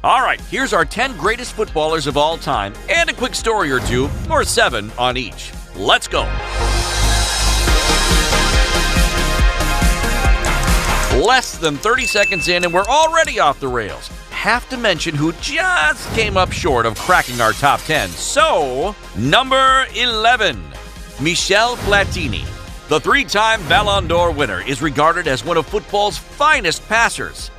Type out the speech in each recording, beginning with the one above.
All right, here's our 10 greatest footballers of all time and a quick story or two, or 7 on each. Let's go. Less than 30 seconds in and we're already off the rails. Have to mention who just came up short of cracking our top 10. So, number 11, Michel Platini. The 3-time Ballon d'Or winner is regarded as one of football's finest passers.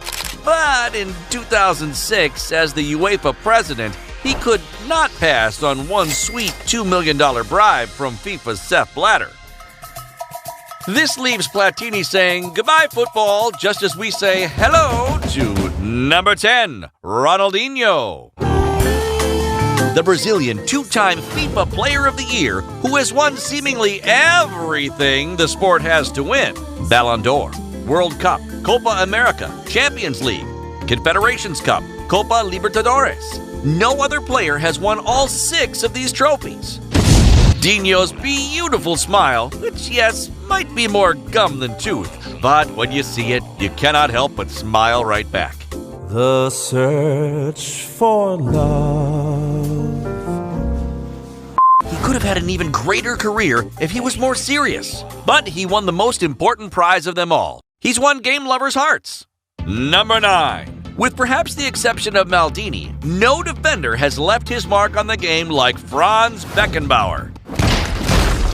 But in 2006, as the UEFA president, he could not pass on one sweet $2 million bribe from FIFA's Sepp Blatter. This leaves Platini saying goodbye football, just as we say hello to number 10, Ronaldinho. The Brazilian 2-time FIFA Player of the Year, who has won seemingly everything the sport has to win. Ballon d'Or, World Cup, Copa America, Champions League, Confederations Cup, Copa Libertadores. No other player has won all 6 of these trophies. Dinho's beautiful smile, which, yes, might be more gum than tooth, but when you see it, you cannot help but smile right back. The search for love. He could have had an even greater career if he was more serious, but he won the most important prize of them all. He's won game lovers' hearts. Number 9. With perhaps the exception of Maldini, no defender has left his mark on the game like Franz Beckenbauer,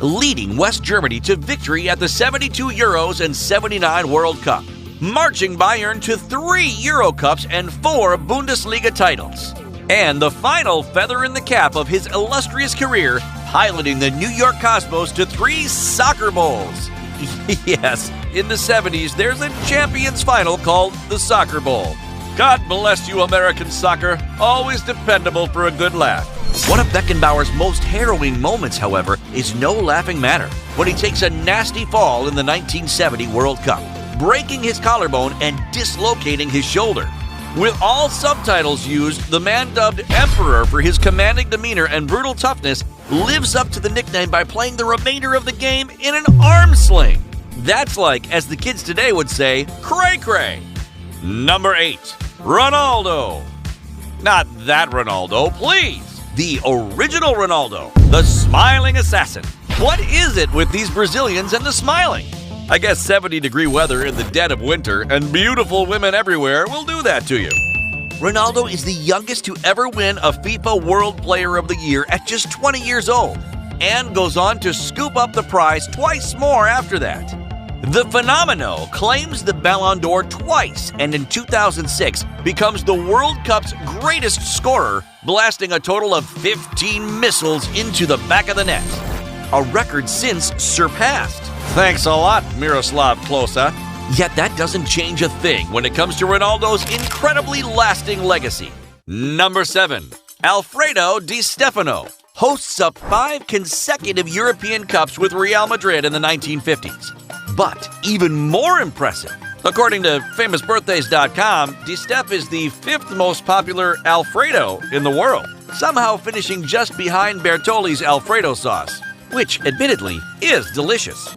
leading West Germany to victory at the 72 Euros and 79 World Cup, marching Bayern to 3 Euro Cups and 4 Bundesliga titles, and the final feather in the cap of his illustrious career, piloting the New York Cosmos to 3 soccer bowls. Yes, in the 70s, there's a Champions Final called the Soccer Bowl. God bless you, American soccer. Always dependable for a good laugh. One of Beckenbauer's most harrowing moments, however, is no laughing matter, when he takes a nasty fall in the 1970 World Cup, breaking his collarbone and dislocating his shoulder. With all subtitles used, the man dubbed Emperor for his commanding demeanor and brutal toughness lives up to the nickname by playing the remainder of the game in an arm sling. That's like, as the kids today would say, cray-cray. Number 8, Ronaldo. Not that Ronaldo, please. The original Ronaldo, the smiling assassin. What is it with these Brazilians and the smiling? I guess 70-degree weather in the dead of winter and beautiful women everywhere will do that to you. Ronaldo is the youngest to ever win a FIFA World Player of the Year at just 20 years old, and goes on to scoop up the prize twice more after that. The Fenomeno claims the Ballon d'Or twice, and in 2006 becomes the World Cup's greatest scorer, blasting a total of 15 missiles into the back of the net. A record since surpassed. Thanks a lot, Miroslav Klose. Yet that doesn't change a thing when it comes to Ronaldo's incredibly lasting legacy. Number 7, Alfredo Di Stefano hosts up 5 consecutive European Cups with Real Madrid in the 1950s. But even more impressive, according to FamousBirthdays.com, Di Stef is the 5th most popular Alfredo in the world, somehow finishing just behind Bertolli's Alfredo sauce, which admittedly is delicious.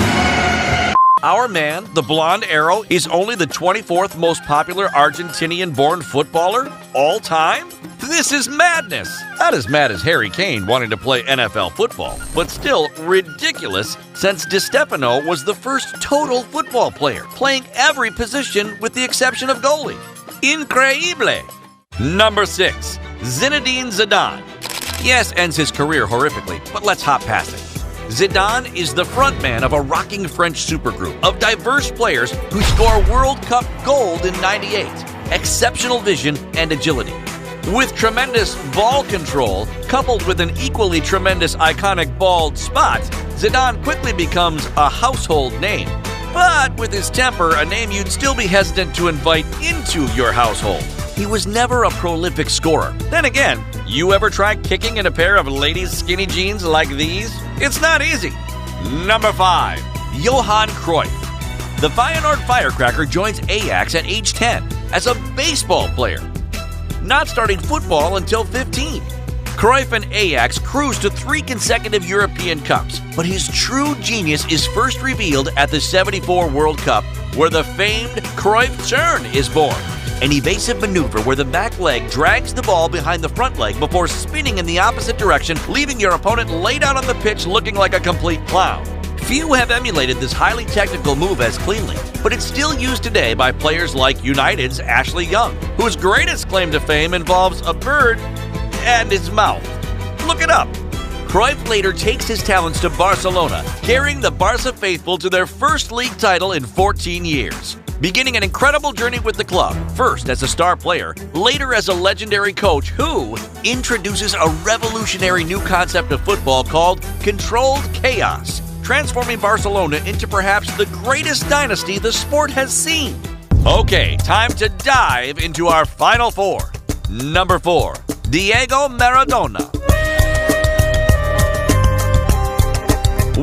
Our man, the Blonde Arrow, is only the 24th most popular Argentinian-born footballer all time? This is madness! Not as mad as Harry Kane wanting to play NFL football, but still ridiculous since Di Stefano was the first total football player, playing every position with the exception of goalie. Increíble! Number 6, Zinedine Zidane. Yes, ends his career horrifically, but let's hop past it. Zidane is the frontman of a rocking French supergroup of diverse players who score World Cup gold in '98, exceptional vision and agility. With tremendous ball control, coupled with an equally tremendous iconic bald spot, Zidane quickly becomes a household name. But with his temper, a name you'd still be hesitant to invite into your household. He was never a prolific scorer. Then again, you ever try kicking in a pair of ladies' skinny jeans like these? It's not easy. Number 5, Johan Cruyff. The Feyenoord firecracker joins Ajax at age 10 as a baseball player, not starting football until 15. Cruyff and Ajax cruised to 3 consecutive European Cups, but his true genius is first revealed at the '74 World Cup, where the famed Cruyff turn is born. An evasive maneuver where the back leg drags the ball behind the front leg before spinning in the opposite direction, leaving your opponent laid out on the pitch looking like a complete clown. Few have emulated this highly technical move as cleanly, but it's still used today by players like United's Ashley Young, whose greatest claim to fame involves a bird and his mouth. Look it up. Cruyff later takes his talents to Barcelona, carrying the Barca faithful to their first league title in 14 years. Beginning an incredible journey with the club, first as a star player, later as a legendary coach who introduces a revolutionary new concept of football called controlled chaos, transforming Barcelona into perhaps the greatest dynasty the sport has seen. Okay, time to dive into our final four. Number 4, Diego Maradona.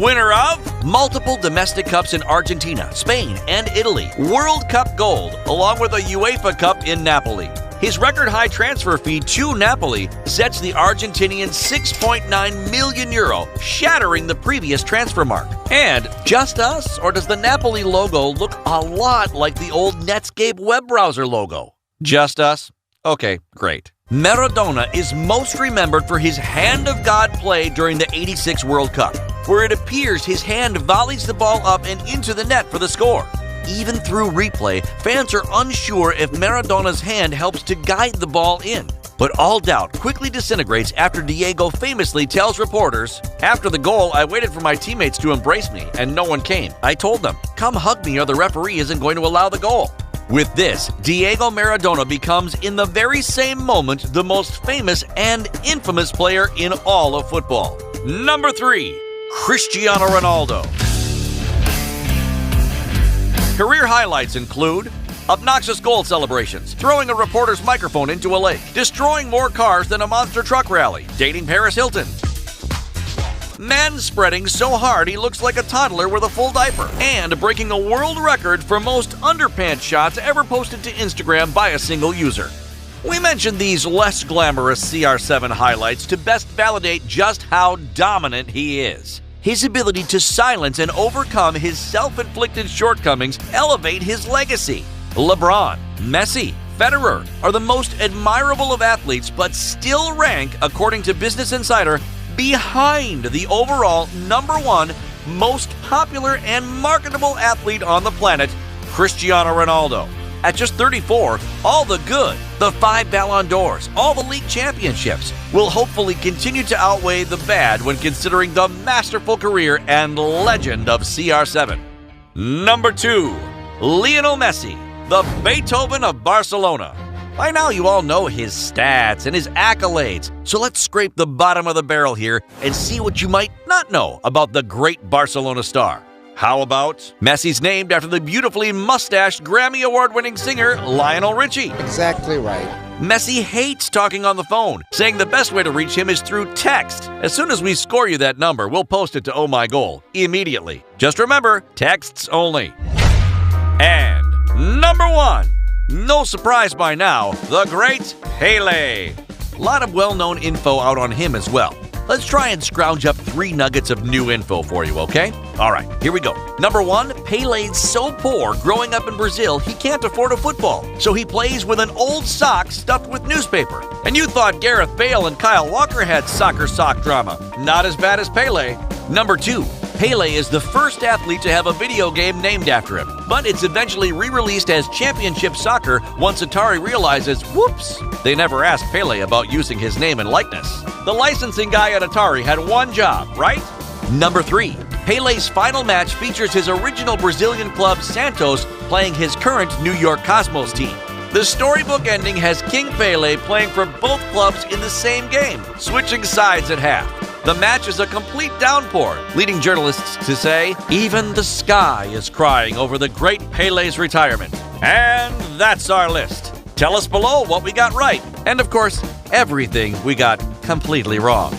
Winner of multiple domestic cups in Argentina, Spain, and Italy, World Cup gold, along with a UEFA Cup in Napoli. His record-high transfer fee to Napoli sets the Argentinian €6.9 million, shattering the previous transfer mark. And just us, or does the Napoli logo look a lot like the old Netscape web browser logo? Just us? Okay, great. Maradona is most remembered for his hand of God play during the '86 World Cup, where it appears his hand volleys the ball up and into the net for the score. Even through replay, fans are unsure if Maradona's hand helps to guide the ball in. But all doubt quickly disintegrates after Diego famously tells reporters, "After the goal, I waited for my teammates to embrace me, and no one came. I told them, 'Come hug me or the referee isn't going to allow the goal.'" With this, Diego Maradona becomes, in the very same moment, the most famous and infamous player in all of football. Number 3, Cristiano Ronaldo. Career highlights include obnoxious goal celebrations, throwing a reporter's microphone into a lake, destroying more cars than a monster truck rally, dating Paris Hilton, man-spreading so hard he looks like a toddler with a full diaper, and breaking a world record for most underpants shots ever posted to Instagram by a single user. We mentioned these less glamorous CR7 highlights to best validate just how dominant he is. His ability to silence and overcome his self-inflicted shortcomings elevate his legacy. LeBron, Messi, Federer are the most admirable of athletes, but still rank, according to Business Insider, behind the overall number 1 most popular and marketable athlete on the planet, Cristiano Ronaldo. At just 34, all the good, the 5 Ballon d'Ors, all the league championships, will hopefully continue to outweigh the bad when considering the masterful career and legend of CR7. Number 2, Lionel Messi, the Beethoven of Barcelona. By now you all know his stats and his accolades, so let's scrape the bottom of the barrel here and see what you might not know about the great Barcelona star. How about Messi's named after the beautifully mustached Grammy Award-winning singer Lionel Richie? Exactly right. Messi hates talking on the phone, saying the best way to reach him is through text. As soon as we score you that number, we'll post it to Oh My Goal immediately. Just remember, texts only. And number 1, no surprise by now, the great Pele. A lot of well-known info out on him as well. Let's try and scrounge up 3 nuggets of new info for you, okay? All right, here we go. Number 1, Pele's so poor growing up in Brazil, he can't afford a football, so he plays with an old sock stuffed with newspaper. And you thought Gareth Bale and Kyle Walker had soccer sock drama. Not as bad as Pele. Number 2, Pele is the first athlete to have a video game named after him, but it's eventually re-released as Championship Soccer once Atari realizes, whoops, they never asked Pele about using his name and likeness. The licensing guy at Atari had one job, right? Number 3, Pele's final match features his original Brazilian club Santos playing his current New York Cosmos team. The storybook ending has King Pele playing for both clubs in the same game, switching sides at half. The match is a complete downpour, leading journalists to say, even the sky is crying over the great Pele's retirement. And that's our list. Tell us below what we got right, and of course, everything we got completely wrong.